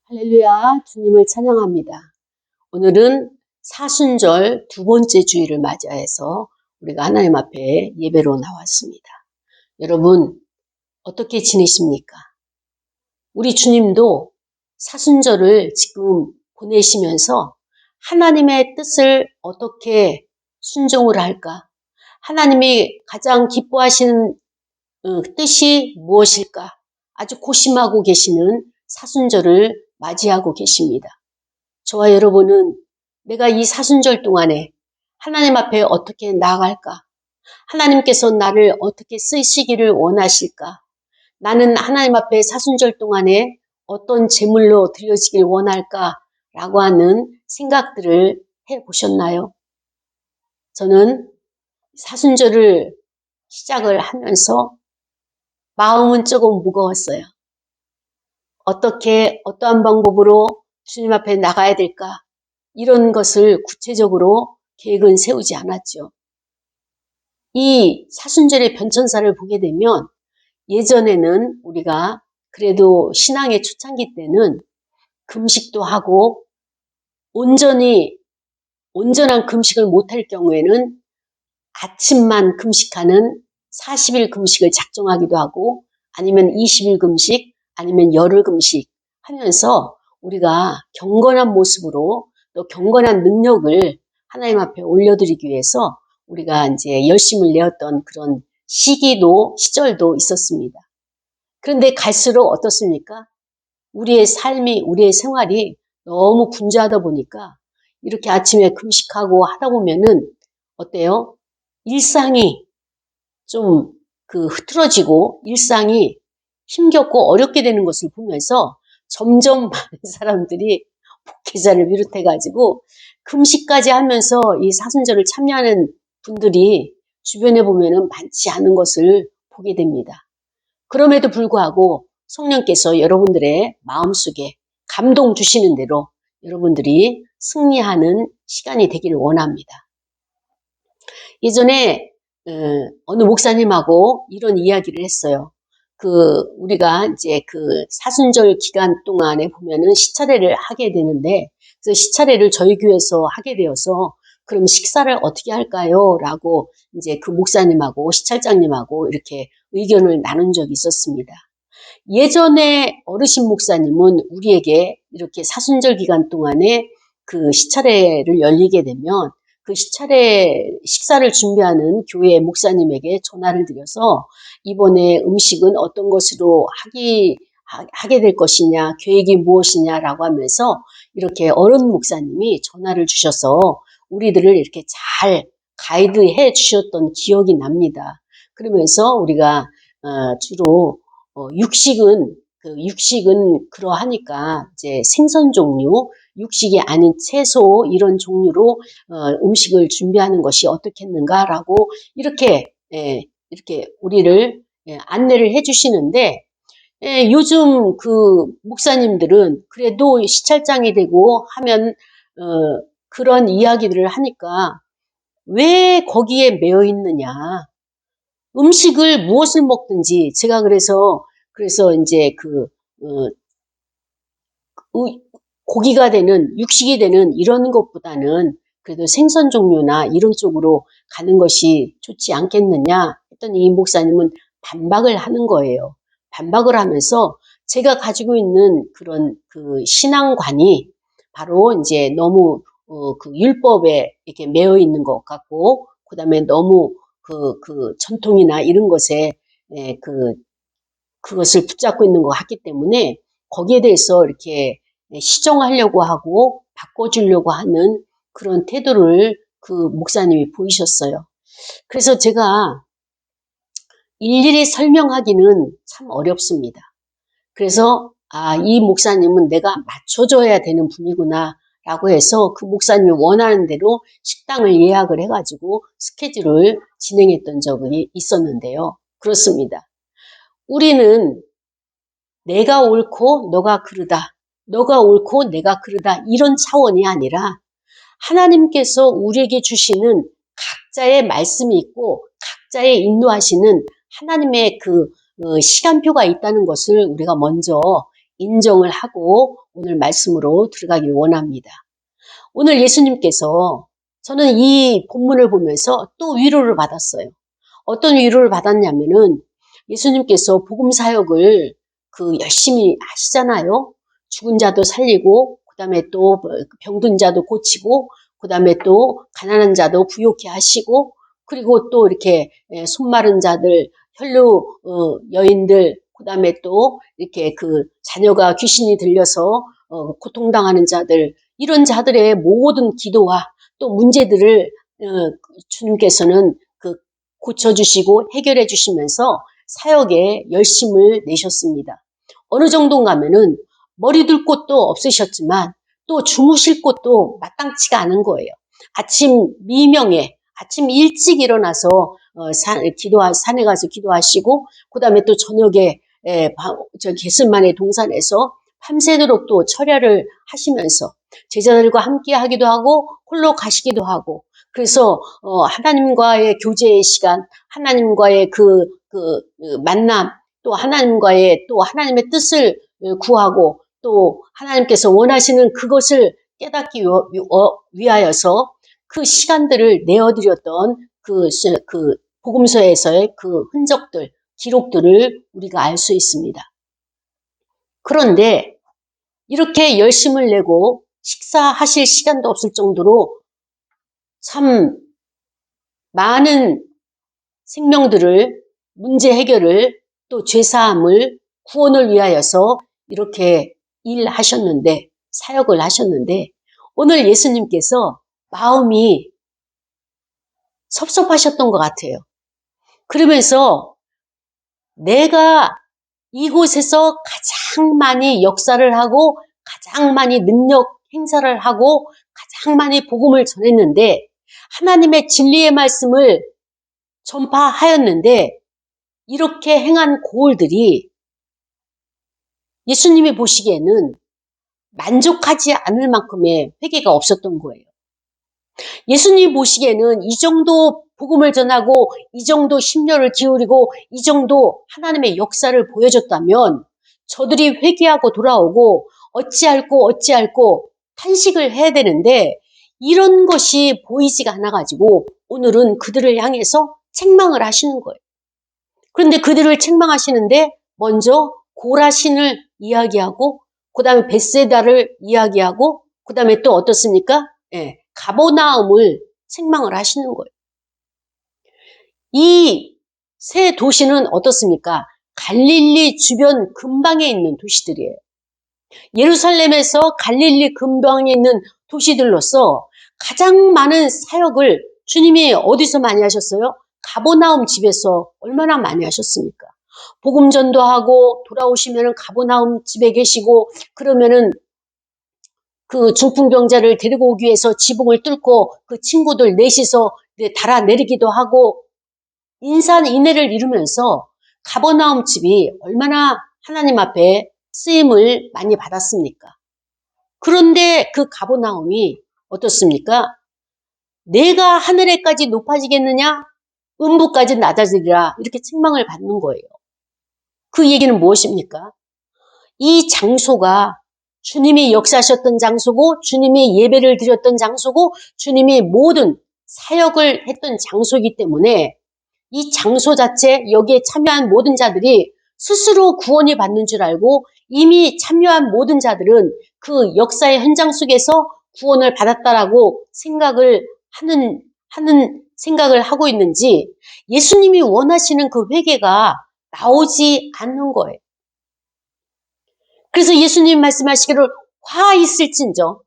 할렐루야, 주님을 찬양합니다. 오늘은 사순절 두 번째 주일을 맞이해서 우리가 하나님 앞에 예배로 나왔습니다. 여러분, 어떻게 지내십니까? 우리 주님도 사순절을 지금 보내시면서 하나님의 뜻을 어떻게 순종을 할까? 하나님이 가장 기뻐하시는 뜻이 무엇일까? 아주 고심하고 계시는 사순절을 맞이하고 계십니다. 저와 여러분은 내가 이 사순절 동안에 하나님 앞에 어떻게 나아갈까? 하나님께서 나를 어떻게 쓰시기를 원하실까? 나는 하나님 앞에 사순절 동안에 어떤 제물로 드려지길 원할까? 라고 하는 생각들을 해보셨나요? 저는 사순절을 시작을 하면서 마음은 조금 무거웠어요. 어떻게 어떠한 방법으로 주님 앞에 나가야 될까? 이런 것을 구체적으로 계획은 세우지 않았죠. 이 사순절의 변천사를 보게 되면 예전에는 우리가 그래도 신앙의 초창기 때는 금식도 하고 온전한 금식을 못할 경우에는 아침만 금식하는 40일 금식을 작정하기도 하고 아니면 20일 금식 아니면 열흘 금식 하면서 우리가 경건한 모습으로 또 경건한 능력을 하나님 앞에 올려드리기 위해서 우리가 이제 열심을 내었던 그런 시절도 있었습니다. 그런데 갈수록 어떻습니까? 우리의 삶이, 우리의 생활이 너무 분주하다 보니까 이렇게 아침에 금식하고 하다 보면은 어때요? 일상이 좀 흐트러지고 일상이 힘겹고 어렵게 되는 것을 보면서 점점 많은 사람들이 목회자를 비롯해가지고 금식까지 하면서 이 사순절을 참여하는 분들이 주변에 보면은 많지 않은 것을 보게 됩니다. 그럼에도 불구하고 성령께서 여러분들의 마음속에 감동 주시는 대로 여러분들이 승리하는 시간이 되기를 원합니다. 예전에 어느 목사님하고 이런 이야기를 했어요. 우리가 이제 사순절 기간 동안에 보면은 시차례를 하게 되는데, 그래서 시차례를 저희 교회에서 하게 되어서, 그럼 식사를 어떻게 할까요? 라고 이제 그 목사님하고 시찰장님하고 이렇게 의견을 나눈 적이 있었습니다. 예전에 어르신 목사님은 우리에게 이렇게 사순절 기간 동안에 그 시차례를 열리게 되면 그 식사를 준비하는 교회 목사님에게 전화를 드려서 이번에 음식은 어떤 것으로 하게 될 것이냐, 계획이 무엇이냐라고 하면서 이렇게 어른 목사님이 전화를 주셔서 우리들을 이렇게 잘 가이드해 주셨던 기억이 납니다. 그러면서 우리가 주로 육식은 그러하니까 이제 생선 종류, 육식이 아닌 채소 이런 종류로 음식을 준비하는 것이 어떻겠는가라고 이렇게 우리를 안내를 해주시는데 요즘 그 목사님들은 그래도 시찰장이 되고 하면 그런 이야기들을 하니까 왜 거기에 매여 있느냐? 음식을 무엇을 먹든지 제가 그래서 이제 고기가 되는 육식이 되는 이런 것보다는 그래도 생선 종류나 이런 쪽으로 가는 것이 좋지 않겠느냐 했더니 이 목사님은 반박을 하는 거예요. 반박을 하면서 제가 가지고 있는 그런 신앙관이 바로 이제 너무 율법에 이렇게 매여 있는 것 같고 그다음에 너무 전통이나 이런 것에 그것을 붙잡고 있는 것 같기 때문에 거기에 대해서 이렇게 시정하려고 하고 바꿔주려고 하는 그런 태도를 그 목사님이 보이셨어요. 그래서 제가 일일이 설명하기는 참 어렵습니다. 그래서 이 목사님은 내가 맞춰줘야 되는 분이구나 라고 해서 그 목사님이 원하는 대로 식당을 예약을 해가지고 스케줄을 진행했던 적이 있었는데요. 그렇습니다. 우리는 내가 옳고 너가 그르다, 너가 옳고 내가 그르다 이런 차원이 아니라 하나님께서 우리에게 주시는 각자의 말씀이 있고 각자의 인도하시는 하나님의 시간표가 있다는 것을 우리가 먼저 인정을 하고 오늘 말씀으로 들어가길 원합니다. 오늘 예수님께서 저는 이 본문을 보면서 또 위로를 받았어요. 어떤 위로를 받았냐면은 예수님께서 복음 사역을 열심히 하시잖아요. 죽은 자도 살리고, 그 다음에 또 병든 자도 고치고, 그 다음에 또 가난한 자도 부욕케 하시고, 그리고 또 이렇게 손 마른 자들, 혈루 여인들, 그 다음에 또 이렇게 자녀가 귀신이 들려서 고통당하는 자들, 이런 자들의 모든 기도와 또 문제들을 주님께서는 고쳐주시고 해결해 주시면서 사역에 열심을 내셨습니다. 어느 정도인가면은 머리 둘 곳도 없으셨지만 또 주무실 곳도 마땅치가 않은 거예요. 아침 미명에 아침 일찍 일어나서 산에 가서 기도하시고, 그 다음에 또 저녁에 게스만의 동산에서 밤새도록 또 철야를 하시면서 제자들과 함께 하기도 하고 홀로 가시기도 하고, 그래서 하나님과의 교제의 시간, 하나님과의 만남, 또 하나님의 뜻을 구하고, 또 하나님께서 원하시는 그것을 깨닫기 위하여서 그 시간들을 내어드렸던 복음서에서의 그 흔적들, 기록들을 우리가 알 수 있습니다. 그런데 이렇게 열심을 내고 식사하실 시간도 없을 정도로 참 많은 생명들을, 문제 해결을, 또 죄사함을, 구원을 위하여서 이렇게 일하셨는데, 사역을 하셨는데, 오늘 예수님께서 마음이 섭섭하셨던 것 같아요. 그러면서 내가 이곳에서 가장 많이 역사를 하고, 가장 많이 능력 행사를 하고, 가장 많이 복음을 전했는데, 하나님의 진리의 말씀을 전파하였는데, 이렇게 행한 고울들이 예수님이 보시기에는 만족하지 않을 만큼의 회개가 없었던 거예요. 예수님 보시기에는 이 정도 복음을 전하고, 이 정도 심려를 기울이고, 이 정도 하나님의 역사를 보여줬다면 저들이 회개하고 돌아오고 어찌할꼬 탄식을 해야 되는데, 이런 것이 보이지가 않아가지고 오늘은 그들을 향해서 책망을 하시는 거예요. 그런데 그들을 책망하시는데 먼저 고라신을 이야기하고, 그 다음에 벳세다를 이야기하고, 그 다음에 또 어떻습니까? 가버나움을 책망을 하시는 거예요. 이 세 도시는 어떻습니까? 갈릴리 주변 근방에 있는 도시들이에요. 예루살렘에서 갈릴리 근방에 있는 도시들로서 가장 많은 사역을 주님이 어디서 많이 하셨어요? 가버나움 집에서 얼마나 많이 하셨습니까? 복음 전도하고 돌아오시면은 가버나움 집에 계시고, 그러면은 그 중풍병자를 데리고 오기 위해서 지붕을 뚫고 그 친구들 넷이서 달아내리기도 하고, 인산인해를 이루면서 가버나움 집이 얼마나 하나님 앞에 쓰임을 많이 받았습니까? 그런데 그 가버나움이 어떻습니까? 내가 하늘에까지 높아지겠느냐? 음부까지 낮아지리라. 이렇게 책망을 받는 거예요. 그 얘기는 무엇입니까? 이 장소가 주님이 역사하셨던 장소고, 주님이 예배를 드렸던 장소고, 주님이 모든 사역을 했던 장소이기 때문에 이 장소 자체, 여기에 참여한 모든 자들이 스스로 구원이 받는 줄 알고, 이미 참여한 모든 자들은 그 역사의 현장 속에서 구원을 받았다라고 생각을 하고 있는지, 예수님이 원하시는 그 회개가 나오지 않는 거예요. 그래서 예수님 말씀하시기를 화 있을진저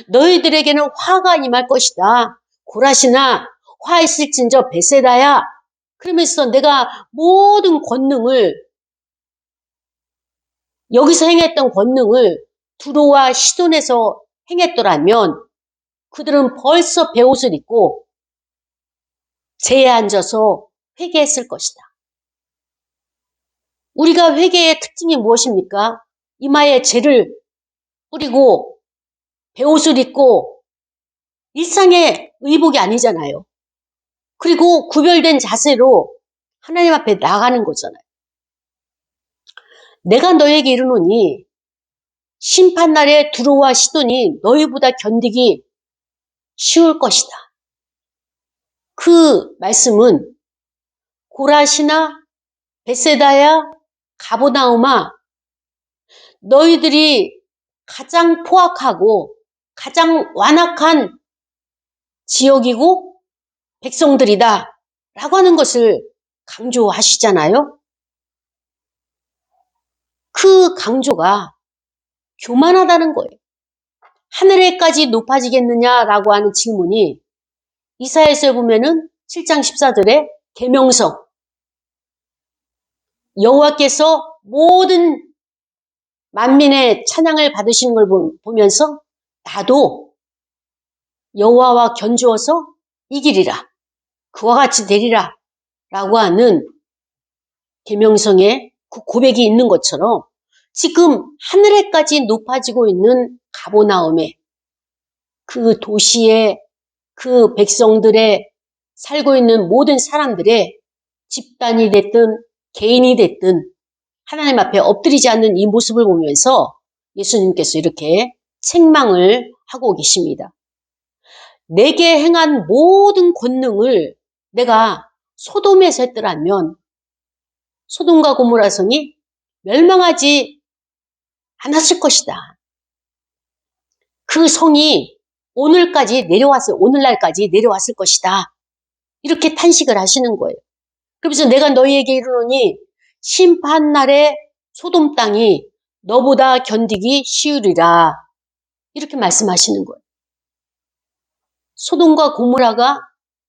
너희들에게는 화가 임할 것이다. 고라시나 화 있을진저 벳세다야. 그러면서 내가 모든 권능을, 여기서 행했던 권능을 두로와 시돈에서 행했더라면 그들은 벌써 베옷을 입고 제에 앉아서 회개했을 것이다. 우리가 회개의 특징이 무엇입니까? 이마에 죄를 뿌리고 베옷을 입고 일상의 의복이 아니잖아요. 그리고 구별된 자세로 하나님 앞에 나가는 거잖아요. 내가 너에게 이르노니 심판날에 두로와 시돈이 너희보다 견디기 쉬울 것이다. 그 말씀은 고라시나 벳세다야 가버나움아, 너희들이 가장 포악하고 가장 완악한 지역이고 백성들이다 라고 하는 것을 강조하시잖아요. 그 강조가 교만하다는 거예요. 하늘에까지 높아지겠느냐라고 하는 질문이 이사야서에 보면은 7장 14절에 계명성, 여호와께서 모든 만민의 찬양을 받으시는 걸 보면서 나도 여호와와 견주어서 이기리라, 그와 같이 되리라 라고 하는 계명성의 그 고백이 있는 것처럼 지금 하늘에까지 높아지고 있는 가버나움에, 그 도시의 그 백성들의 살고 있는 모든 사람들의 집단이 됐든 개인이 됐든 하나님 앞에 엎드리지 않는 이 모습을 보면서 예수님께서 이렇게 책망을 하고 계십니다. 내게 행한 모든 권능을 내가 소돔에서 했더라면 소돔과 고모라 성이 멸망하지 않았을 것이다. 그 성이 오늘날까지 내려왔을 것이다. 이렇게 탄식을 하시는 거예요. 그래서 내가 너희에게 이르노니 심판날에 소돔 땅이 너보다 견디기 쉬우리라. 이렇게 말씀하시는 거예요. 소돔과 고모라가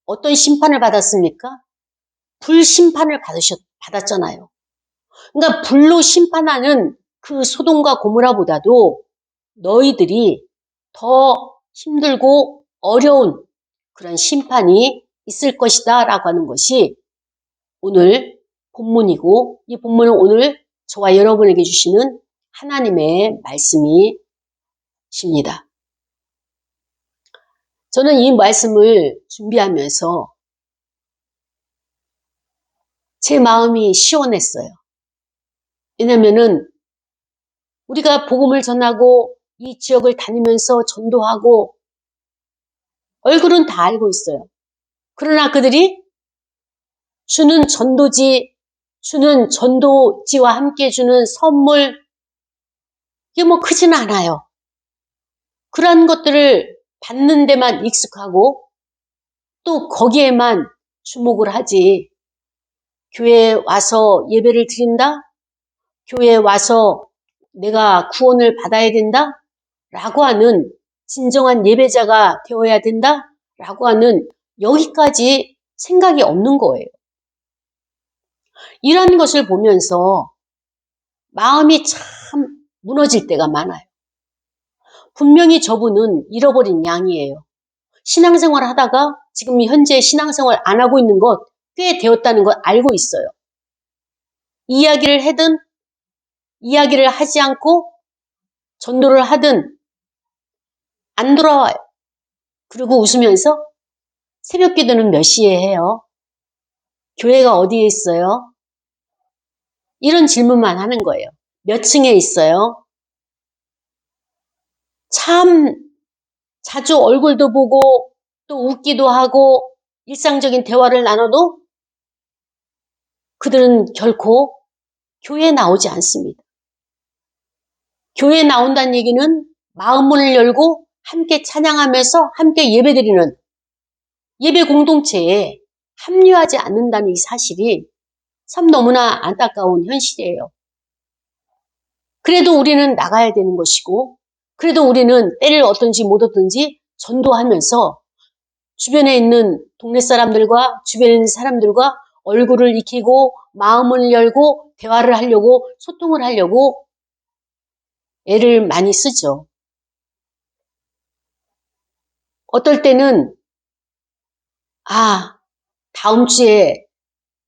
어떤 심판을 받았습니까? 불심판을 받았잖아요. 그러니까 불로 심판하는 그 소돔과 고모라보다도 너희들이 더 힘들고 어려운 그런 심판이 있을 것이다 라고 하는 것이 오늘 본문이고, 이 본문은 오늘 저와 여러분에게 주시는 하나님의 말씀이십니다. 저는 이 말씀을 준비하면서 제 마음이 시원했어요. 왜냐면은 우리가 복음을 전하고 이 지역을 다니면서 전도하고 얼굴은 다 알고 있어요. 그러나 그들이 주는 전도지와 함께 주는 선물, 이게 뭐 크진 않아요. 그런 것들을 받는 데만 익숙하고 또 거기에만 주목을 하지, 교회에 와서 예배를 드린다? 교회에 와서 내가 구원을 받아야 된다? 라고 하는, 진정한 예배자가 되어야 된다? 라고 하는 여기까지 생각이 없는 거예요. 이런 것을 보면서 마음이 참 무너질 때가 많아요. 분명히 저분은 잃어버린 양이에요. 신앙생활 하다가 지금 현재 신앙생활 안 하고 있는 것 꽤 되었다는 걸 알고 있어요. 이야기를 하든 이야기를 하지 않고 전도를 하든 안 돌아와요. 그리고 웃으면서 새벽 기도는 몇 시에 해요? 교회가 어디에 있어요? 이런 질문만 하는 거예요. 몇 층에 있어요? 참 자주 얼굴도 보고 또 웃기도 하고 일상적인 대화를 나눠도 그들은 결코 교회에 나오지 않습니다. 교회에 나온다는 얘기는 마음문을 열고 함께 찬양하면서 함께 예배드리는 예배 공동체에 합류하지 않는다는 이 사실이 참 너무나 안타까운 현실이에요. 그래도 우리는 나가야 되는 것이고, 그래도 우리는 때를 얻든지 못 얻든지 전도하면서 주변에 있는 동네 사람들과 주변에 있는 사람들과 얼굴을 익히고 마음을 열고 대화를 하려고, 소통을 하려고 애를 많이 쓰죠. 어떨 때는 다음 주에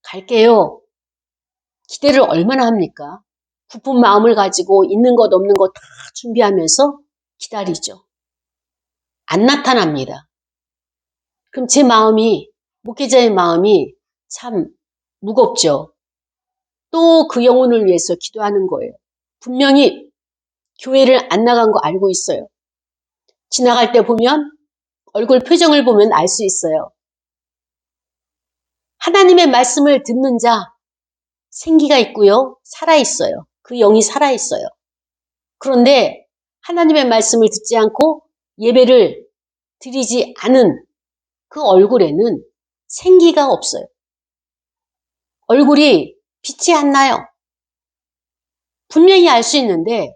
갈게요. 기대를 얼마나 합니까? 부푼 마음을 가지고 있는 것 없는 것 다 준비하면서 기다리죠. 안 나타납니다. 그럼 제 마음이, 목회자의 마음이 참 무겁죠. 또 그 영혼을 위해서 기도하는 거예요. 분명히 교회를 안 나간 거 알고 있어요. 지나갈 때 보면 얼굴 표정을 보면 알 수 있어요. 하나님의 말씀을 듣는 자 생기가 있고요. 살아있어요. 그 영이 살아있어요. 그런데 하나님의 말씀을 듣지 않고 예배를 드리지 않은 그 얼굴에는 생기가 없어요. 얼굴이 빛이 안 나요. 분명히 알 수 있는데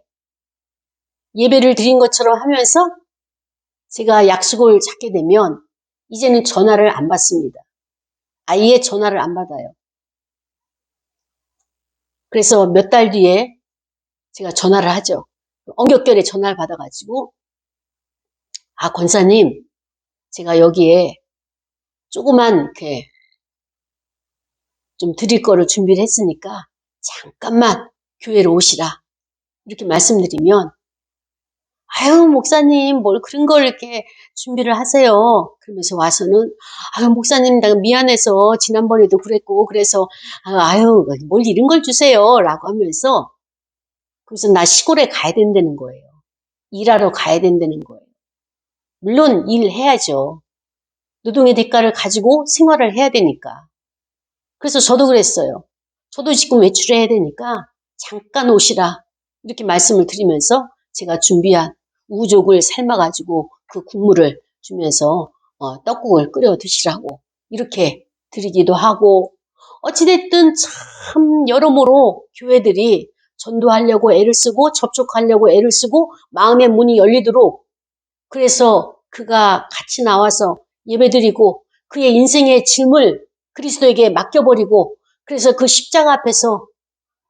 예배를 드린 것처럼 하면서 제가 약속을 잡게 되면 이제는 전화를 안 받습니다. 아예 전화를 안 받아요. 그래서 몇 달 뒤에 제가 전화를 하죠. 엉겹결에 전화를 받아가지고 권사님, 제가 여기에 조그만 이렇게 좀 드릴 거를 준비를 했으니까 잠깐만 교회로 오시라. 이렇게 말씀드리면 아유 목사님 뭘 그런 걸 이렇게 준비를 하세요. 그러면서 와서는 아유 목사님 내가 미안해서 지난번에도 그랬고 그래서 아유 뭘 이런 걸 주세요 라고 하면서 그래서 나 시골에 가야 된다는 거예요. 일하러 가야 된다는 거예요. 물론 일해야죠. 노동의 대가를 가지고 생활을 해야 되니까. 그래서 저도 그랬어요. 저도 지금 외출해야 되니까 잠깐 오시라 이렇게 말씀을 드리면서 제가 준비한 우족을 삶아가지고 그 국물을 주면서 떡국을 끓여 드시라고 이렇게 드리기도 하고 어찌됐든 참 여러모로 교회들이 전도하려고 애를 쓰고 접촉하려고 애를 쓰고 마음의 문이 열리도록 그래서 그가 같이 나와서 예배드리고 그의 인생의 짐을 그리스도에게 맡겨버리고 그래서 그 십자가 앞에서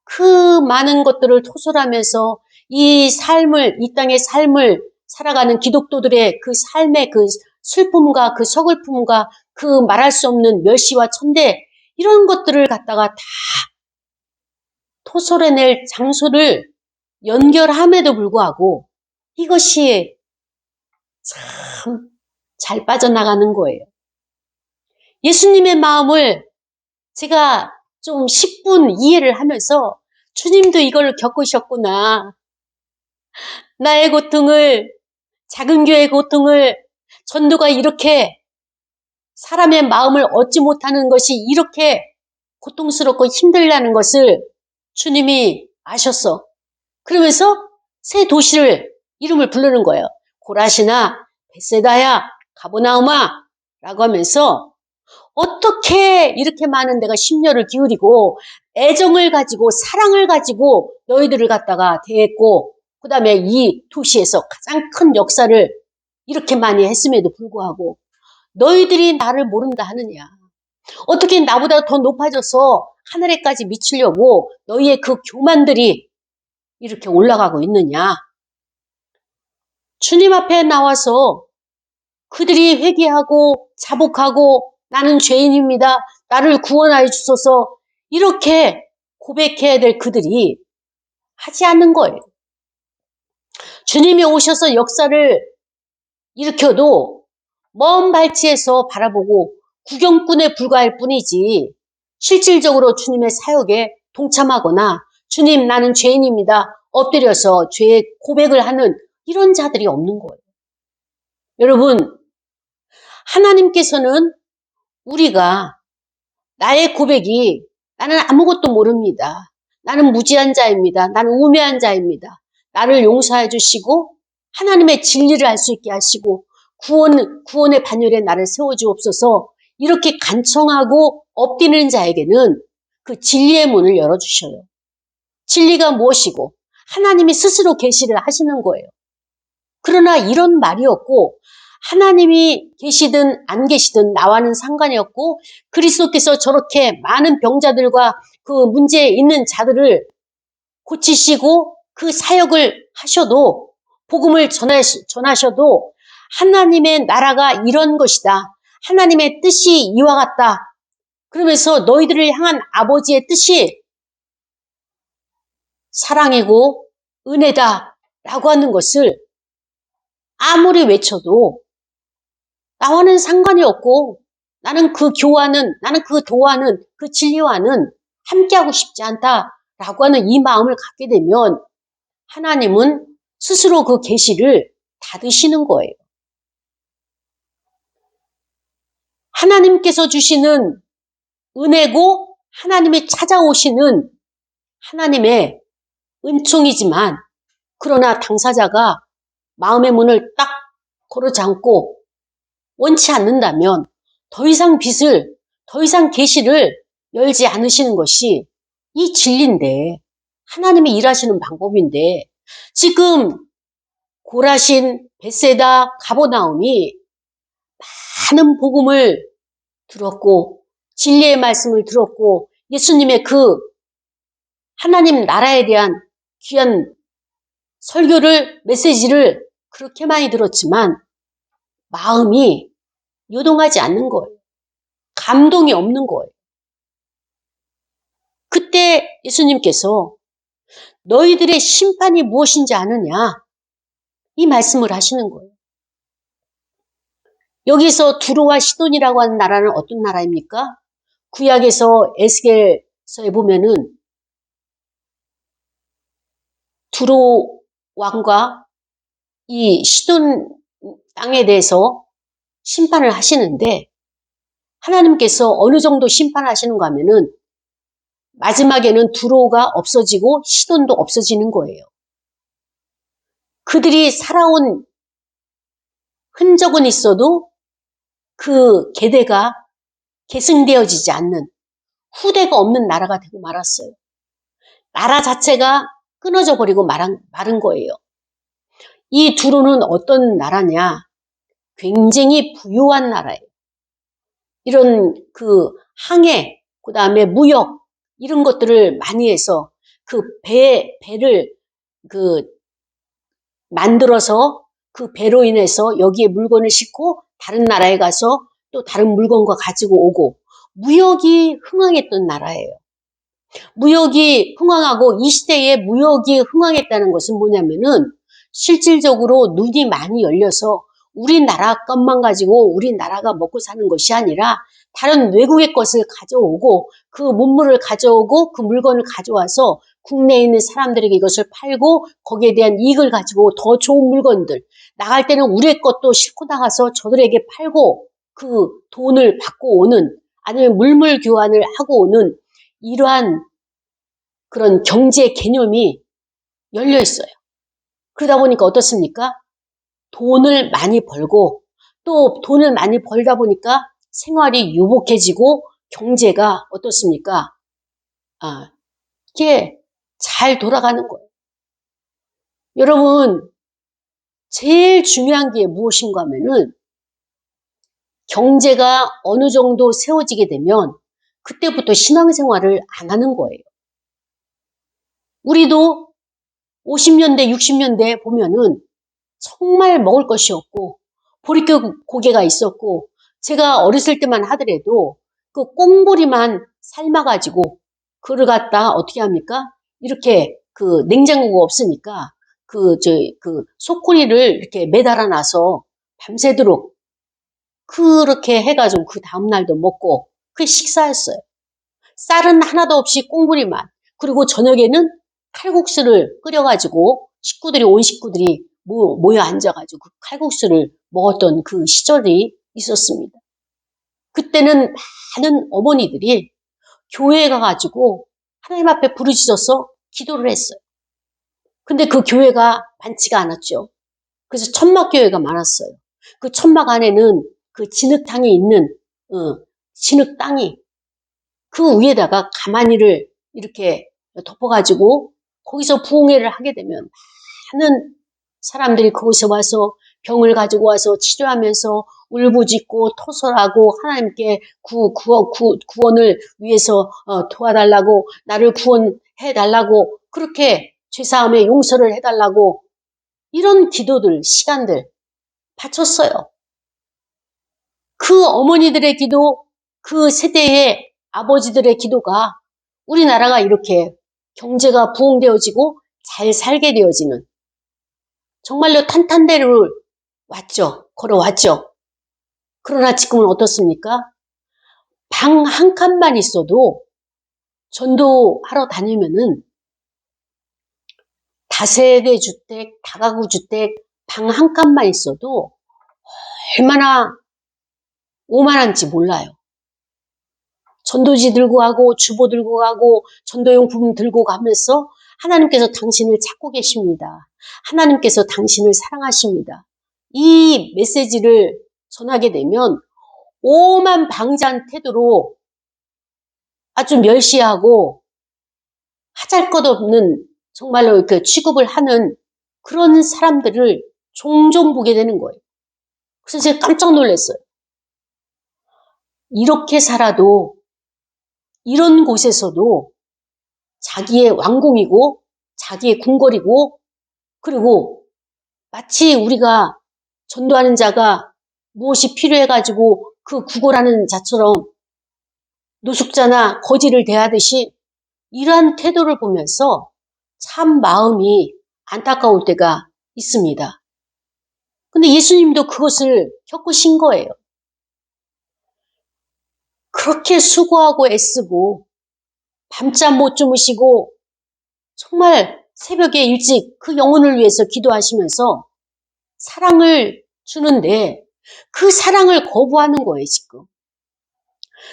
그 많은 것들을 토설하면서 이 삶을, 이 땅의 삶을 살아가는 기독도들의 그 삶의 그 슬픔과 그 서글픔과 그 말할 수 없는 멸시와 천대 이런 것들을 갖다가 다 토설해낼 장소를 연결함에도 불구하고 이것이 참 잘 빠져나가는 거예요. 예수님의 마음을 제가 좀 10분 이해를 하면서 주님도 이걸 겪으셨구나. 나의 고통을, 작은 교회의 고통을 전도가 이렇게 사람의 마음을 얻지 못하는 것이 이렇게 고통스럽고 힘들다는 것을 주님이 아셨어. 그러면서 새 도시를 이름을 부르는 거예요. 고라시나 베세다야 가보나우마 라고 하면서 어떻게 이렇게 많은 내가 심려를 기울이고 애정을 가지고 사랑을 가지고 너희들을 갖다가 대했고 그 다음에 이 도시에서 가장 큰 역사를 이렇게 많이 했음에도 불구하고 너희들이 나를 모른다 하느냐. 어떻게 나보다 더 높아져서 하늘에까지 미치려고 너희의 그 교만들이 이렇게 올라가고 있느냐. 주님 앞에 나와서 그들이 회개하고 자복하고 나는 죄인입니다. 나를 구원하여 주소서 이렇게 고백해야 될 그들이 하지 않는 거예요. 주님이 오셔서 역사를 일으켜도 먼 발치에서 바라보고 구경꾼에 불과할 뿐이지 실질적으로 주님의 사역에 동참하거나 주님 나는 죄인입니다. 엎드려서 죄의 고백을 하는 이런 자들이 없는 거예요. 여러분 하나님께서는 우리가 나의 고백이 나는 아무것도 모릅니다. 나는 무지한 자입니다. 나는 우매한 자입니다. 나를 용서해 주시고 하나님의 진리를 알 수 있게 하시고 구원의 반열에 나를 세워주옵소서 이렇게 간청하고 엎드리는 자에게는 그 진리의 문을 열어주셔요. 진리가 무엇이고 하나님이 스스로 계시를 하시는 거예요. 그러나 이런 말이 없고 하나님이 계시든 안 계시든 나와는 상관이 없고 그리스도께서 저렇게 많은 병자들과 그 문제에 있는 자들을 고치시고 그 사역을 하셔도 복음을 전하셔도 하나님의 나라가 이런 것이다. 하나님의 뜻이 이와 같다. 그러면서 너희들을 향한 아버지의 뜻이 사랑이고 은혜다 라고 하는 것을 아무리 외쳐도 나와는 상관이 없고 나는 그 교화는 나는 그 도와는 그 진리와는 함께하고 싶지 않다라고 하는 이 마음을 갖게 되면 하나님은 스스로 그 계시를 닫으시는 거예요. 하나님께서 주시는 은혜고 하나님이 찾아오시는 하나님의 은총이지만 그러나 당사자가 마음의 문을 딱 걸어 잠고 원치 않는다면 더 이상 빛을, 더 이상 계시를 열지 않으시는 것이 이 진리인데 하나님이 일하시는 방법인데 지금 고라신, 벳세다, 가버나움이 많은 복음을 들었고 진리의 말씀을 들었고 예수님의 그 하나님 나라에 대한 귀한 설교를, 메시지를 그렇게 많이 들었지만 마음이 요동하지 않는 거예요. 감동이 없는 거예요. 그때 예수님께서 너희들의 심판이 무엇인지 아느냐? 이 말씀을 하시는 거예요. 여기서 두로와 시돈이라고 하는 나라는 어떤 나라입니까? 구약에서 에스겔서에 보면은 두로 왕과 이 시돈 땅에 대해서 심판을 하시는데 하나님께서 어느 정도 심판하시는가 하면은 마지막에는 두로가 없어지고 시돈도 없어지는 거예요. 그들이 살아온 흔적은 있어도 그 계대가 계승되어지지 않는 후대가 없는 나라가 되고 말았어요. 나라 자체가 끊어져 버리고 마른 거예요. 이 두로는 어떤 나라냐? 굉장히 부유한 나라예요. 이런 그 항해, 그 다음에 무역, 이런 것들을 많이 해서 그 배를 만들어서 그 배로 인해서 여기에 물건을 싣고 다른 나라에 가서 또 다른 물건과 가지고 오고 무역이 흥황했던 나라예요. 무역이 흥황하고 이 시대에 무역이 흥황했다는 것은 뭐냐면은 실질적으로 눈이 많이 열려서 우리나라 것만 가지고 우리나라가 먹고 사는 것이 아니라 다른 외국의 것을 가져오고 그 문물을 가져오고 그 물건을 가져와서 국내에 있는 사람들에게 이것을 팔고 거기에 대한 이익을 가지고 더 좋은 물건들 나갈 때는 우리의 것도 싣고 나가서 저들에게 팔고 그 돈을 받고 오는 아니면 물물 교환을 하고 오는 이러한 그런 경제 개념이 열려 있어요. 그러다 보니까 어떻습니까? 돈을 많이 벌고 또 돈을 많이 벌다 보니까 생활이 유복해지고 경제가 어떻습니까? 이게 잘 돌아가는 거예요. 여러분, 제일 중요한 게 무엇인가 하면은 경제가 어느 정도 세워지게 되면 그때부터 신앙생활을 안 하는 거예요. 우리도 50년대, 60년대 보면은 정말 먹을 것이 없고 보릿고개가 있었고 제가 어렸을 때만 하더라도 그 꽁보리만 삶아가지고 그걸 갖다 어떻게 합니까? 이렇게 그 냉장고가 없으니까 그 소쿠리를 이렇게 매달아 놔서 밤새도록 그렇게 해가지고 그 다음날도 먹고 그게 식사였어요. 쌀은 하나도 없이 꽁보리만. 그리고 저녁에는 칼국수를 끓여가지고 온 식구들이 모여 앉아가지고 그 칼국수를 먹었던 그 시절이 있었습니다. 그때는 많은 어머니들이 교회에 가가지고 하나님 앞에 부르짖어서 기도를 했어요. 근데 그 교회가 많지가 않았죠. 그래서 천막교회가 많았어요. 그 천막 안에는 그 진흙탕이 있는 진흙 땅이 그 위에다가 가마니를 이렇게 덮어가지고 거기서 부흥회를 하게 되면 많은 사람들이 거기서 와서 병을 가지고 와서 치료하면서 울부짖고 토설하고 하나님께 구원을 위해서 도와달라고 나를 구원해달라고 그렇게 죄사함에 용서를 해달라고 이런 기도들 시간들 바쳤어요. 그 어머니들의 기도 그 세대의 아버지들의 기도가 우리나라가 이렇게 경제가 부흥되어지고 잘 살게 되어지는 정말로 탄탄대로를 걸어왔죠. 그러나 지금은 어떻습니까? 방 한 칸만 있어도 전도하러 다니면은 다세대 주택, 다가구 주택 방 한 칸만 있어도 얼마나 오만한지 몰라요. 전도지 들고 가고 주보 들고 가고 전도용품 들고 가면서 하나님께서 당신을 찾고 계십니다. 하나님께서 당신을 사랑하십니다. 이 메시지를 전하게 되면 오만 방자한 태도로 아주 멸시하고 하잘것없는 정말로 그 취급을 하는 그런 사람들을 종종 보게 되는 거예요. 그래서 제가 깜짝 놀랐어요. 이렇게 살아도 이런 곳에서도 자기의 왕궁이고 자기의 궁궐이고 그리고 마치 우리가 전도하는 자가 무엇이 필요해가지고 그 구걸하는 자처럼 노숙자나 거지를 대하듯이 이러한 태도를 보면서 참 마음이 안타까울 때가 있습니다. 근데 예수님도 그것을 겪으신 거예요. 그렇게 수고하고 애쓰고 밤잠 못 주무시고 정말 새벽에 일찍 그 영혼을 위해서 기도하시면서 사랑을 주는데 그 사랑을 거부하는 거예요, 지금.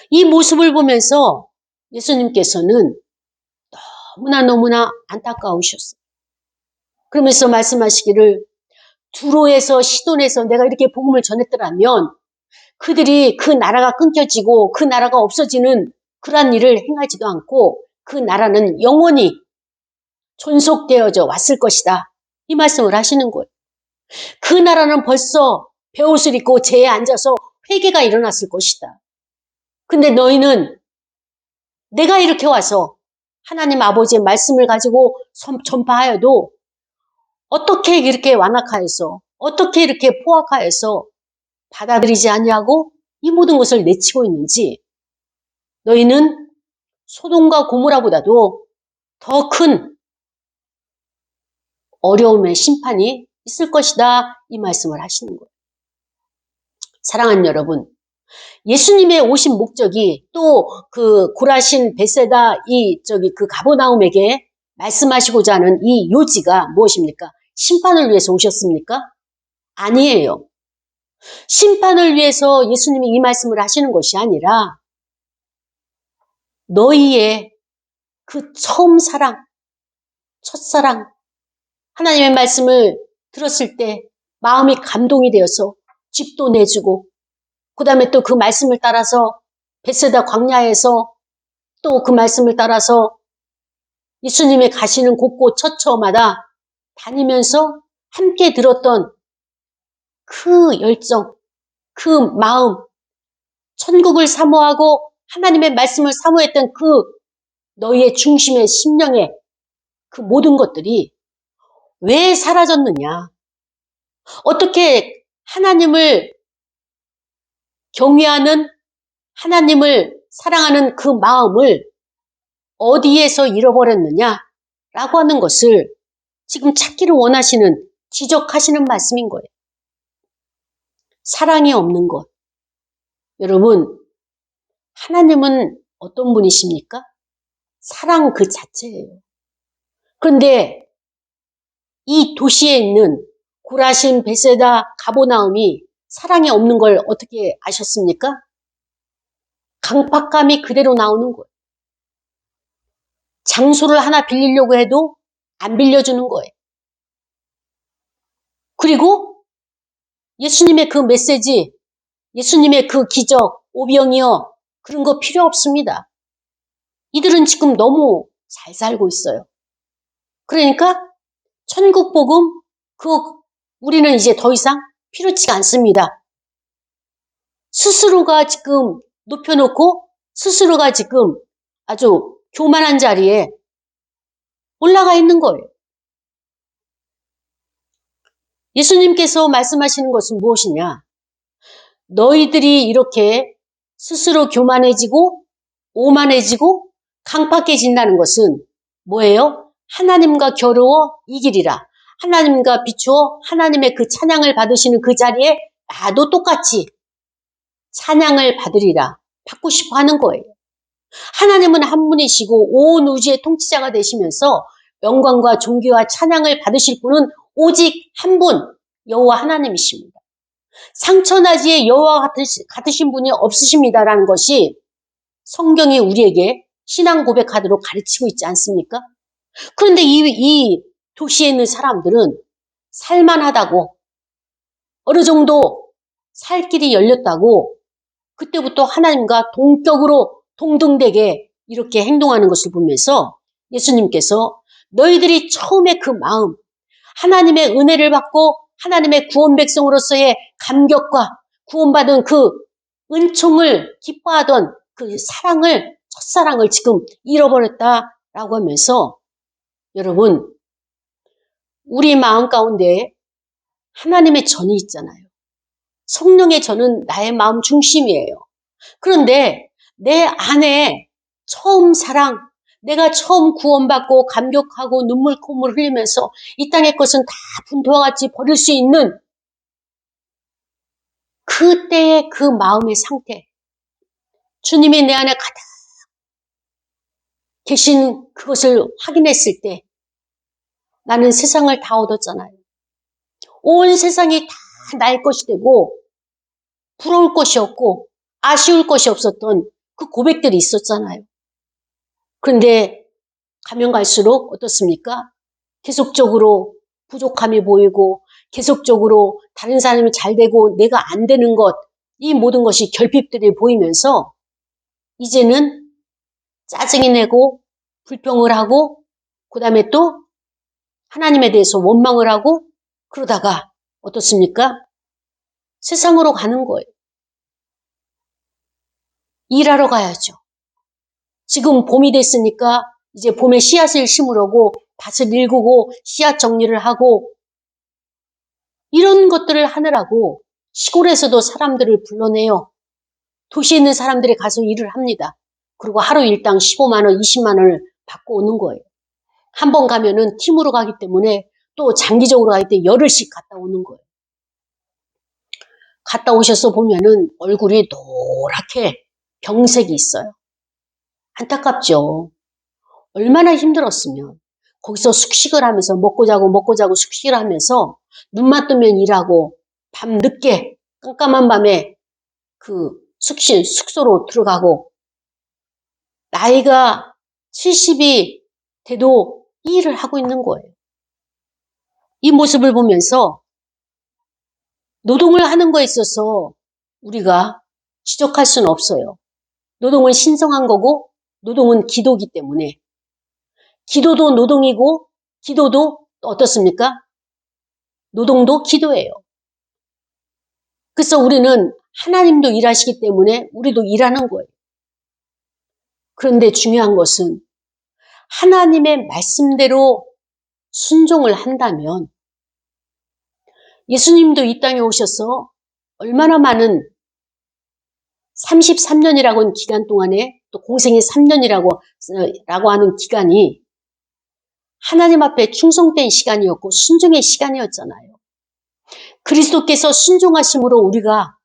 이 모습을 보면서 예수님께서는 너무나 안타까우셨어요. 그러면서 말씀하시기를 두로에서 시돈에서 내가 이렇게 복음을 전했더라면 그들이 그 나라가 끊겨지고 그 나라가 없어지는 그러한 일을 행하지도 않고 그 나라는 영원히 존속되어져 왔을 것이다. 이 말씀을 하시는 거예요. 그 나라는 벌써 베옷을 입고 제에 앉아서 회개가 일어났을 것이다. 근데 너희는 내가 이렇게 와서 하나님 아버지의 말씀을 가지고 전파하여도 어떻게 이렇게 완악하여서 어떻게 이렇게 포악하여서 받아들이지 아니하고 이 모든 것을 내치고 있는지 너희는 소돔과 고모라보다도 더 큰 어려움의 심판이 있을 것이다. 이 말씀을 하시는 거예요. 사랑하는 여러분, 예수님의 오신 목적이 또 그 고라신 베세다 그 가버나움에게 말씀하시고자 하는 이 요지가 무엇입니까? 심판을 위해서 오셨습니까? 아니에요. 심판을 위해서 예수님이 이 말씀을 하시는 것이 아니라 너희의 그 처음 사랑, 첫사랑, 하나님의 말씀을 들었을 때 마음이 감동이 되어서 집도 내주고 그 다음에 또 그 말씀을 따라서 베세다 광야에서 또 그 말씀을 따라서 예수님의 가시는 곳곳 처처마다 다니면서 함께 들었던 그 열정, 그 마음, 천국을 사모하고 하나님의 말씀을 사모했던 그 너희의 중심의 심령의 그 모든 것들이 왜 사라졌느냐? 어떻게 하나님을 경외하는 하나님을 사랑하는 그 마음을 어디에서 잃어버렸느냐라고 하는 것을 지금 찾기를 원하시는, 지적하시는 말씀인 거예요. 사랑이 없는 것. 여러분, 하나님은 어떤 분이십니까? 사랑 그 자체예요. 그런데 이 도시에 있는 고라신, 베세다, 가버나움이 사랑이 없는 걸 어떻게 아셨습니까? 강팍감이 그대로 나오는 거예요. 장소를 하나 빌리려고 해도 안 빌려주는 거예요. 그리고 예수님의 그 메시지, 예수님의 그 기적, 오병이어 그런 거 필요 없습니다. 이들은 지금 너무 잘 살고 있어요. 그러니까 천국 복음 우리는 이제 더 이상 필요치가 않습니다. 스스로가 지금 높여놓고 스스로가 지금 아주 교만한 자리에 올라가 있는 거예요. 예수님께서 말씀하시는 것은 무엇이냐? 너희들이 이렇게 스스로 교만해지고 오만해지고 강팍해진다는 것은 뭐예요? 하나님과 겨루어 이기리라. 하나님과 비추어 하나님의 그 찬양을 받으시는 그 자리에 나도 똑같이 찬양을 받고 싶어 하는 거예요. 하나님은 한 분이시고 온 우주의 통치자가 되시면서 영광과 존귀와 찬양을 받으실 분은 오직 한 분, 여호와 하나님이십니다. 상천하지에 여호와 같으신 분이 없으십니다라는 것이 성경이 우리에게 신앙 고백하도록 가르치고 있지 않습니까? 그런데 이 도시에 있는 사람들은 살만하다고, 어느 정도 살 길이 열렸다고 그때부터 하나님과 동격으로 동등되게 이렇게 행동하는 것을 보면서 예수님께서 너희들이 처음에 그 마음, 하나님의 은혜를 받고 하나님의 구원 백성으로서의 감격과 구원받은 그 은총을 기뻐하던 그 사랑을, 첫사랑을 지금 잃어버렸다라고 하면서 여러분, 우리 마음 가운데 하나님의 전이 있잖아요. 성령의 전은 나의 마음 중심이에요. 그런데 내 안에 처음 사랑, 내가 처음 구원받고 감격하고 눈물 콧물 흘리면서 이 땅의 것은 다 분토와 같이 버릴 수 있는 그때의 그 마음의 상태, 주님이 내 안에 가득 계신 그것을 확인했을 때 나는 세상을 다 얻었잖아요. 온 세상이 다 나의 것이 되고 부러울 것이 없고 아쉬울 것이 없었던 그 고백들이 있었잖아요. 그런데 가면 갈수록 어떻습니까? 계속적으로 부족함이 보이고 계속적으로 다른 사람이 잘 되고 내가 안 되는 것, 이 모든 것이 결핍들이 보이면서 이제는 짜증이 내고 불평을 하고 그 다음에 또 하나님에 대해서 원망을 하고 그러다가 어떻습니까? 세상으로 가는 거예요. 일하러 가야죠. 지금 봄이 됐으니까 이제 봄에 씨앗을 심으려고 밭을 일구고 씨앗 정리를 하고 이런 것들을 하느라고 시골에서도 사람들을 불러내요. 도시에 있는 사람들이 가서 일을 합니다. 그리고 하루 일당 15만 원, 20만 원을 받고 오는 거예요. 한 번 가면은 팀으로 가기 때문에 또 장기적으로 가기 때문에 열흘씩 갔다 오는 거예요. 갔다 오셔서 보면은 얼굴이 노랗게 병색이 있어요. 안타깝죠. 얼마나 힘들었으면 거기서 숙식을 하면서 먹고 자고 숙식을 하면서 눈만 뜨면 일하고 밤 늦게 깜깜한 밤에 그 숙소로 들어가고 나이가 70이 돼도 이 일을 하고 있는 거예요. 이 모습을 보면서 노동을 하는 거에 있어서 우리가 지적할 수는 없어요. 노동은 신성한 거고 노동은 기도기 때문에 기도도 노동이고 기도도 어떻습니까? 노동도 기도예요. 그래서 우리는 하나님도 일하시기 때문에 우리도 일하는 거예요. 그런데 중요한 것은 하나님의 말씀대로 순종을 한다면 예수님도 이 땅에 오셔서 얼마나 많은 33년이라고 하는 기간 동안에 또 공생의 3년이라고 하는 기간이 하나님 앞에 충성된 시간이었고 순종의 시간이었잖아요. 그리스도께서 순종하심으로 우리가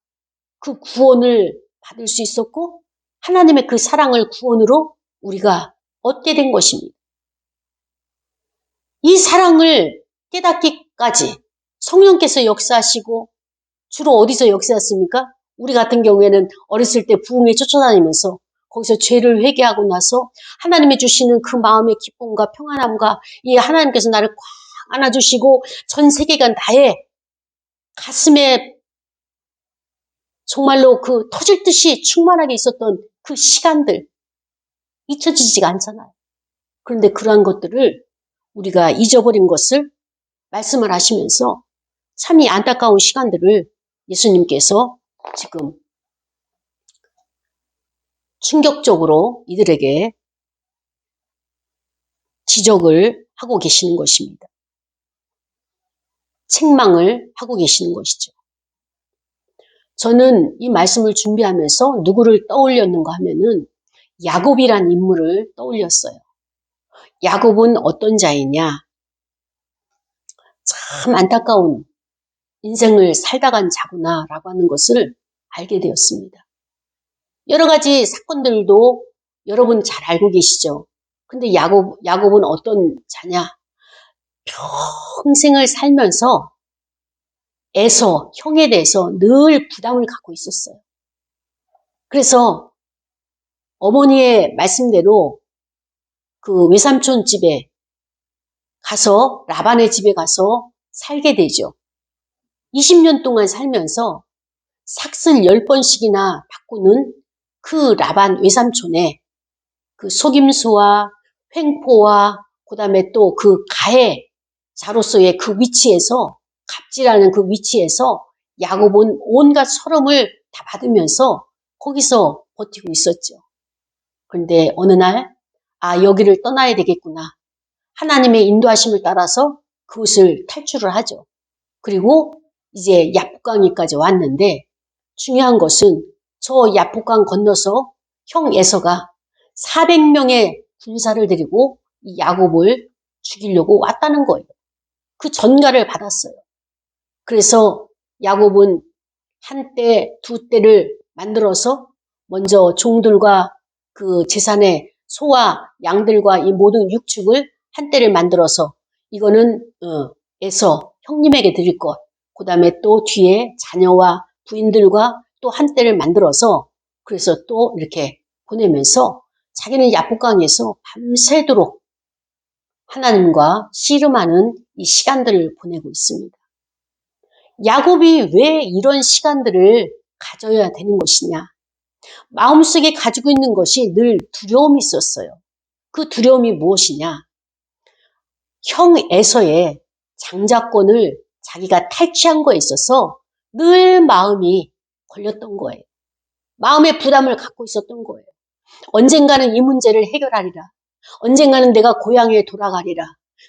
그 구원을 받을 수 있었고 하나님의 그 사랑을 구원으로 우리가 얻게 된 것입니다. 이 사랑을 깨닫기까지 성령께서 역사하시고 주로 어디서 역사했습니까? 우리 같은 경우에는 어렸을 때 부흥회 쫓아다니면서 거기서 죄를 회개하고 나서 하나님이 주시는 그 마음의 기쁨과 평안함과 이 하나님께서 나를 꽉 안아주시고 전 세계가 나의 가슴에 정말로 그 터질 듯이 충만하게 있었던 그 시간들 잊혀지지가 않잖아요. 그런데 그러한 것들을 우리가 잊어버린 것을 말씀을 하시면서 참 이 안타까운 시간들을 예수님께서 지금 충격적으로 이들에게 지적을 하고 계시는 것입니다. 책망을 하고 계시는 것이죠. 저는 이 말씀을 준비하면서 누구를 떠올렸는가 하면은 야곱이란 인물을 떠올렸어요. 야곱은 어떤 자이냐? 참 안타까운 인생을 살다 간 자구나라고 하는 것을 알게 되었습니다. 여러 가지 사건들도 여러분 잘 알고 계시죠? 근데 야곱은 어떤 자냐? 평생을 살면서 에서, 형에 대해서 늘 부담을 갖고 있었어요. 그래서 어머니의 말씀대로 그 외삼촌 집에 가서, 라반의 집에 가서 살게 되죠. 20년 동안 살면서 삭슬 10번씩이나 바꾸는 그 라반 외삼촌의 그 속임수와 횡포와 그 다음에 또 그 가해자로서의 그 위치에서, 갑질하는 그 위치에서 야곱은 온갖 서름을 다 받으면서 거기서 버티고 있었죠. 그런데 어느 날, 여기를 떠나야 되겠구나. 하나님의 인도하심을 따라서 그곳을 탈출을 하죠. 그리고 이제 야복강에까지 왔는데 중요한 것은 저 야복강 건너서 형 에서가 400명의 군사를 데리고 이 야곱을 죽이려고 왔다는 거예요. 그 전가를 받았어요. 그래서 야곱은 한 때, 두 때를 만들어서 먼저 종들과 그 제산의 소와 양들과 이 모든 육축을 한 때를 만들어서 이거는 에서 형님에게 드릴 것, 그 다음에 또 뒤에 자녀와 부인들과 또 한 때를 만들어서 그래서 또 이렇게 보내면서 자기는 야복강에서 밤새도록 하나님과 씨름하는 이 시간들을 보내고 있습니다. 야곱이 왜 이런 시간들을 가져야 되는 것이냐? 마음속에 가지고 있는 것이 늘 두려움이 있었어요. 그 두려움이 무엇이냐? 형 에서의 장자권을 자기가 탈취한 거에 있어서 늘 마음이 걸렸던 거예요. 마음의 부담을 갖고 있었던 거예요. 언젠가는 이 문제를 해결하리라. 언젠가는 내가 고향에 돌아가리라.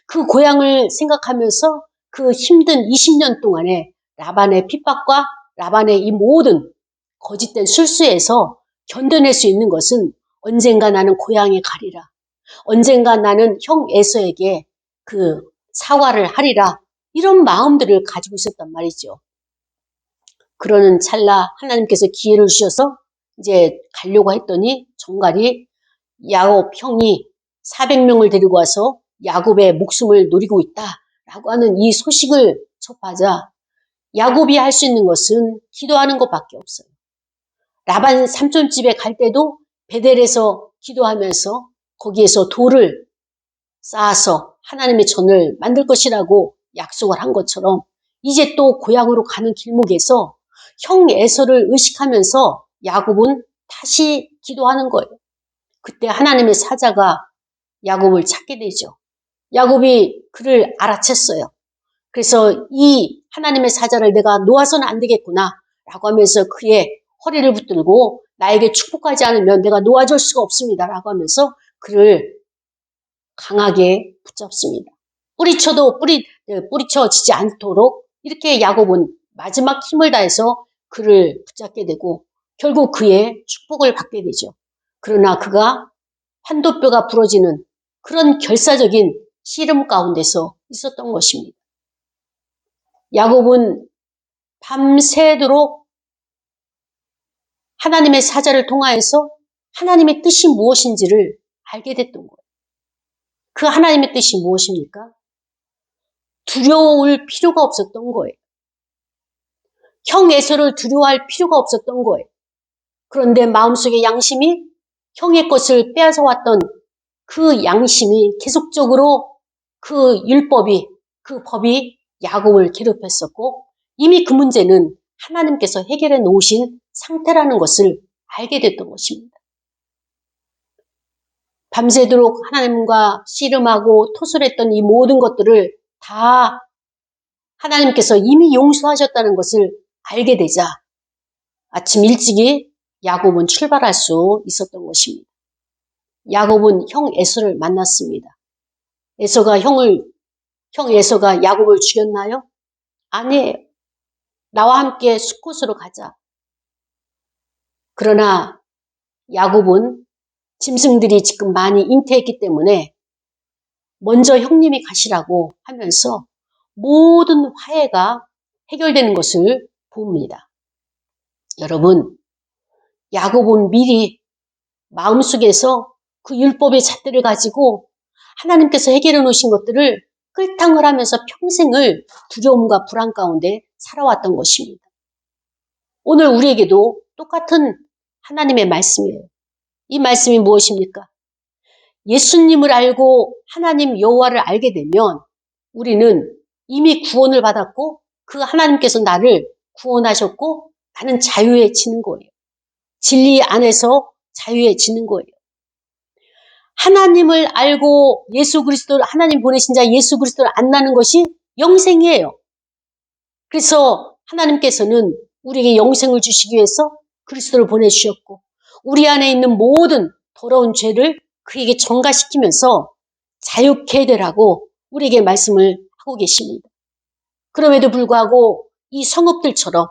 그 고향을 생각하면서 그 힘든 20년 동안에 라반의 핍박과 라반의 이 모든 거짓된 술수에서 견뎌낼 수 있는 것은 언젠가 나는 고향에 가리라. 언젠가 나는 형 에서에게 그 사과를 하리라. 이런 마음들을 가지고 있었단 말이죠. 그러는 찰나 하나님께서 기회를 주셔서 이제 가려고 했더니 정갈이 야곱 형이 400명을 데리고 와서 야곱의 목숨을 노리고 있다라고 하는 이 소식을 접하자 야곱이 할 수 있는 것은 기도하는 것밖에 없어요. 라반 삼촌집에 갈 때도 베델에서 기도하면서 거기에서 돌을 쌓아서 하나님의 전을 만들 것이라고 약속을 한 것처럼 이제 또 고향으로 가는 길목에서 형 에서를 의식하면서 야곱은 다시 기도하는 거예요. 그때 하나님의 사자가 야곱을 찾게 되죠. 야곱이 그를 알아챘어요. 그래서 이 하나님의 사자를 내가 놓아서는 안 되겠구나 라고 하면서 그의 허리를 붙들고 나에게 축복하지 않으면 내가 놓아줄 수가 없습니다 라고 하면서 그를 강하게 붙잡습니다. 뿌리쳐도 뿌리쳐지지 않도록 이렇게 야곱은 마지막 힘을 다해서 그를 붙잡게 되고 결국 그의 축복을 받게 되죠. 그러나 그가 환도뼈가 부러지는 그런 결사적인 씨름 가운데서 있었던 것입니다. 야곱은 밤새도록 하나님의 사자를 통하여서 하나님의 뜻이 무엇인지를 알게 됐던 거예요. 그 하나님의 뜻이 무엇입니까? 두려울 필요가 없었던 거예요. 형 에서를 두려워할 필요가 없었던 거예요. 그런데 마음속의 양심이 형의 것을 빼앗아 왔던 그 양심이 계속적으로 그 율법이, 그 법이 야곱을 괴롭혔었고 이미 그 문제는 하나님께서 해결해 놓으신 상태라는 것을 알게 됐던 것입니다. 밤새도록 하나님과 씨름하고 토술했던 이 모든 것들을 다 하나님께서 이미 용서하셨다는 것을 알게 되자 아침 일찍이 야곱은 출발할 수 있었던 것입니다. 야곱은 형 에서를 만났습니다. 형 에서가 야곱을 죽였나요? 아니에요. 나와 함께 숫곳으로 가자. 그러나 야곱은 짐승들이 지금 많이 잉태했기 때문에 먼저 형님이 가시라고 하면서 모든 화해가 해결되는 것을 봅니다. 여러분, 야곱은 미리 마음속에서 그 율법의 잣대를 가지고 하나님께서 해결해 놓으신 것들을 끌탕을 하면서 평생을 두려움과 불안 가운데 살아왔던 것입니다. 오늘 우리에게도 똑같은 하나님의 말씀이에요. 이 말씀이 무엇입니까? 예수님을 알고 하나님 여호와를 알게 되면 우리는 이미 구원을 받았고 그 하나님께서 나를 구원하셨고 나는 자유해지는 거예요. 진리 안에서 자유해지는 거예요. 하나님을 알고 예수 그리스도를 하나님 보내신 자 예수 그리스도를 안다는 것이 영생이에요. 그래서 하나님께서는 우리에게 영생을 주시기 위해서 그리스도를 보내주셨고 우리 안에 있는 모든 더러운 죄를 그에게 전가시키면서 자유케 되라고 우리에게 말씀을 하고 계십니다. 그럼에도 불구하고 이 성읍들처럼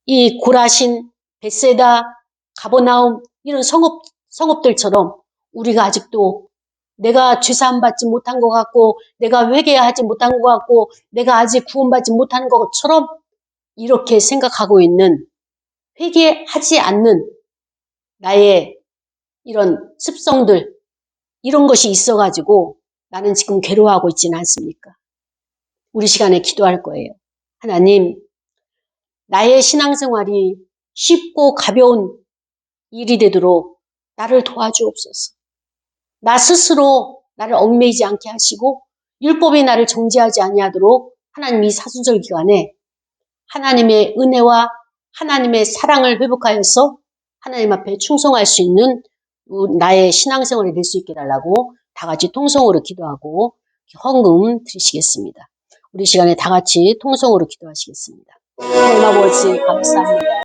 이 고라신, 벳세다, 가버나움 이런 성읍들처럼 우리가 아직도 내가 죄사함 받지 못한 것 같고 내가 회개하지 못한 것 같고 내가 아직 구원받지 못하는 것처럼 이렇게 생각하고 있는 회개하지 않는 나의 이런 습성들 이런 것이 있어가지고 나는 지금 괴로워하고 있지는 않습니까? 우리 시간에 기도할 거예요. 하나님, 나의 신앙생활이 쉽고 가벼운 일이 되도록 나를 도와주옵소서. 나 스스로 나를 얽매이지 않게 하시고 율법이 나를 정죄하지 아니하도록 하나님 이 사순절 기간에 하나님의 은혜와 하나님의 사랑을 회복하여서 하나님 앞에 충성할 수 있는 나의 신앙생활이 될 수 있게 해달라고 다 같이 통성으로 기도하고 헌금 드리시겠습니다. 우리 시간에 다 같이 통성으로 기도하시겠습니다. 하나님 아버지 감사합니다.